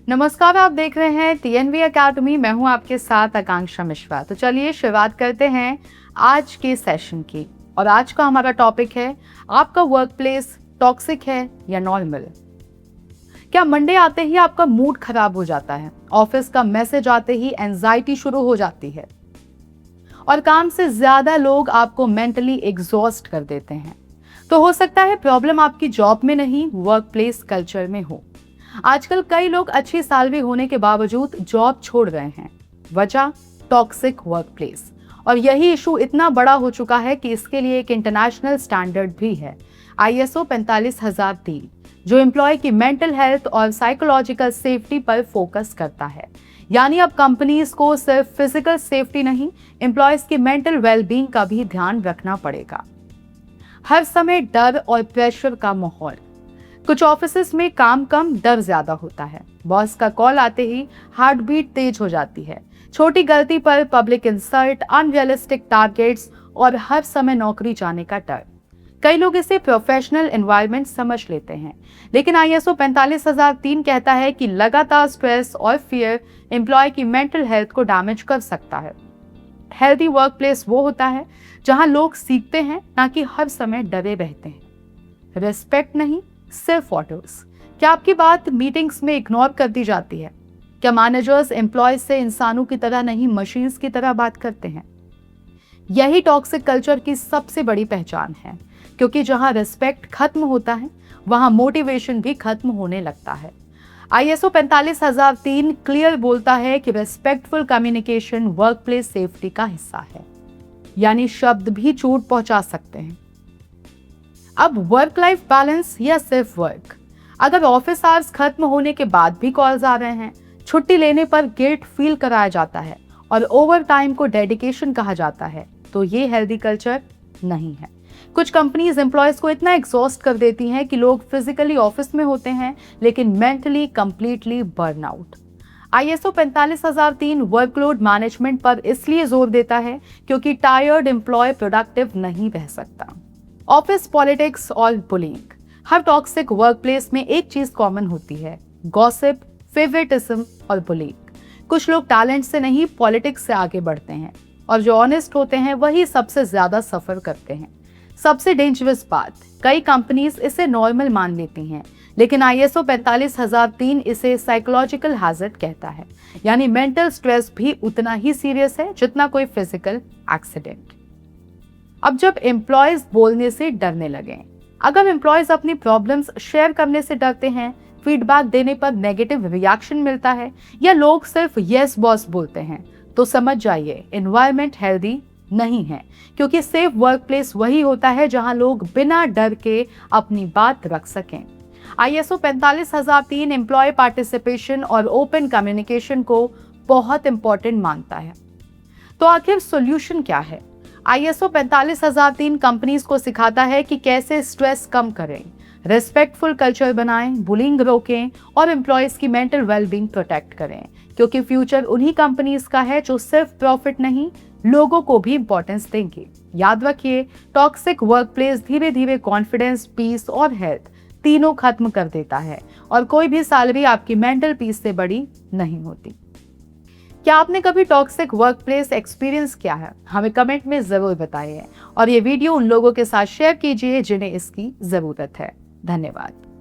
नमस्कार, आप देख रहे हैं टीएनवी अकेडमी। मैं हूं आपके साथ आकांक्षा मिश्रा। तो चलिए शुरुआत करते हैं आज के सेशन की। और आज का हमारा टॉपिक है, आपका वर्क प्लेस टॉक्सिक है या नॉर्मल। क्या मंडे आते ही आपका मूड खराब हो जाता है? ऑफिस का मैसेज आते ही एंजाइटी शुरू हो जाती है और काम से ज्यादा लोग आपको मेंटली एग्जॉस्ट कर देते हैं? तो हो सकता है प्रॉब्लम आपकी जॉब में नहीं, वर्क प्लेस कल्चर में हो। आजकल कई लोग अच्छी सैलरी होने के बावजूद जॉब छोड़ रहे हैं। वजह टॉक्सिक वर्क प्लेस। और यही इशू इतना बड़ा हो चुका है कि इसके लिए एक इंटरनेशनल स्टैंडर्ड भी है, ISO 45003, जो एम्प्लॉय की मेंटल हेल्थ और साइकोलॉजिकल सेफ्टी पर फोकस करता है। यानी अब कंपनीज को सिर्फ फिजिकल सेफ्टी नहीं, एम्प्लॉयज की मेंटल वेलबींग का भी ध्यान रखना पड़ेगा। हर समय डर और प्रेशर का माहौल। कुछ ऑफिसेस में काम कम, डर ज्यादा होता है। बॉस का कॉल आते ही हार्ट बीट तेज हो जाती है। छोटी गलती पर पब्लिक इंसल्ट, अनरियलिस्टिक टारगेट्स और हर समय नौकरी जाने का डर। कई लोग इसे प्रोफेशनल एनवायरनमेंट समझ लेते हैं, लेकिन ISO 45003 कहता है कि लगातार स्ट्रेस और फियर एम्प्लॉय की मेंटल हेल्थ को डैमेज कर सकता है। हेल्दी वर्क प्लेस वो होता है जहां लोग सीखते हैं, ना कि हर समय डरे रहते हैं। रिस्पेक्ट नहीं, सिर्फ ऑर्डर्स। क्या आपकी बात मीटिंग्स में इग्नोर कर दी जाती है? क्या मैनेजर्स एम्प्लॉयज से इंसानों की तरह नहीं, मशीन्स की तरह बात करते हैं? यही टॉक्सिक कल्चर की सबसे बड़ी पहचान है, क्योंकि जहां रिस्पेक्ट खत्म होता है, वहां मोटिवेशन भी खत्म होने लगता है। ISO 45003 क्लियर बोलता है कि respectful communication work place safety का हिस्सा है, यानी शब्द भी चोट पहुंचा सकते हैं। अब वर्क लाइफ बैलेंस या सिर्फ वर्क। अगर ऑफिस आवर्स खत्म होने के बाद भी कॉल्स आ रहे हैं, छुट्टी लेने पर गिल्ट फील कराया जाता है और ओवर टाइम को डेडिकेशन कहा जाता है, तो ये हेल्दी कल्चर नहीं है। कुछ कंपनीज एम्प्लॉयज को इतना एग्जॉस्ट कर देती हैं कि लोग फिजिकली ऑफिस में होते हैं लेकिन mentally completely burn out. ISO 45003 workload management पर इसलिए जोर देता है क्योंकि टायर्ड एम्प्लॉय प्रोडक्टिव नहीं रह सकता। ऑफिस पॉलिटिक्स और बुलिंग। हर टॉक्सिक वर्क प्लेस में एक चीज कॉमन होती है, गॉसिप, फेवरेटिज्म और बुलिंग। कुछ लोग टैलेंट से नहीं, पॉलिटिक्स से आगे बढ़ते हैं, और जो ऑनेस्ट होते हैं वही सबसे ज्यादा सफर करते हैं। सबसे डेंजरस बात, कई कंपनीज इसे नॉर्मल मान लेती हैं, लेकिन ISO 45003 इसे साइकोलॉजिकल हैजर्ड कहता है। यानी मेंटल स्ट्रेस भी उतना ही सीरियस है जितना कोई फिजिकल एक्सीडेंट। अब जब एम्प्लॉयज बोलने से डरने लगे, अगर एम्प्लॉयज अपनी प्रॉब्लम्स शेयर करने से डरते हैं, फीडबैक देने पर नेगेटिव रिएक्शन मिलता है, या लोग सिर्फ यस बॉस बोलते हैं, तो समझ जाइए एनवायरनमेंट हेल्दी नहीं है। क्योंकि सेफ वर्क प्लेस वही होता है जहां लोग बिना डर के अपनी बात रख सकें। ISO 45003 एम्प्लॉय पार्टिसिपेशन और ओपन कम्युनिकेशन को बहुत इंपॉर्टेंट मानता है। तो आखिर सॉल्यूशन क्या है? ISO 45003 कंपनीज को सिखाता है कि कैसे स्ट्रेस कम करें, रेस्पेक्टफुल कल्चर बनाएं, बुलिंग रोकें और एम्प्लॉयज की मेंटल वेलबींग प्रोटेक्ट करें। क्योंकि फ्यूचर उन्हीं कंपनीज का है जो सिर्फ प्रॉफिट नहीं, लोगों को भी इंपॉर्टेंस देंगे। याद रखिए, टॉक्सिक वर्क प्लेस धीरे धीरे कॉन्फिडेंस, पीस और हेल्थ तीनों खत्म कर देता है, और कोई भी सैलरी आपकी मेंटल पीस से बड़ी नहीं होती। क्या आपने कभी टॉक्सिक वर्क प्लेस एक्सपीरियंस किया है? हमें कमेंट में जरूर बताइए, और ये वीडियो उन लोगों के साथ शेयर कीजिए जिन्हें इसकी जरूरत है। धन्यवाद।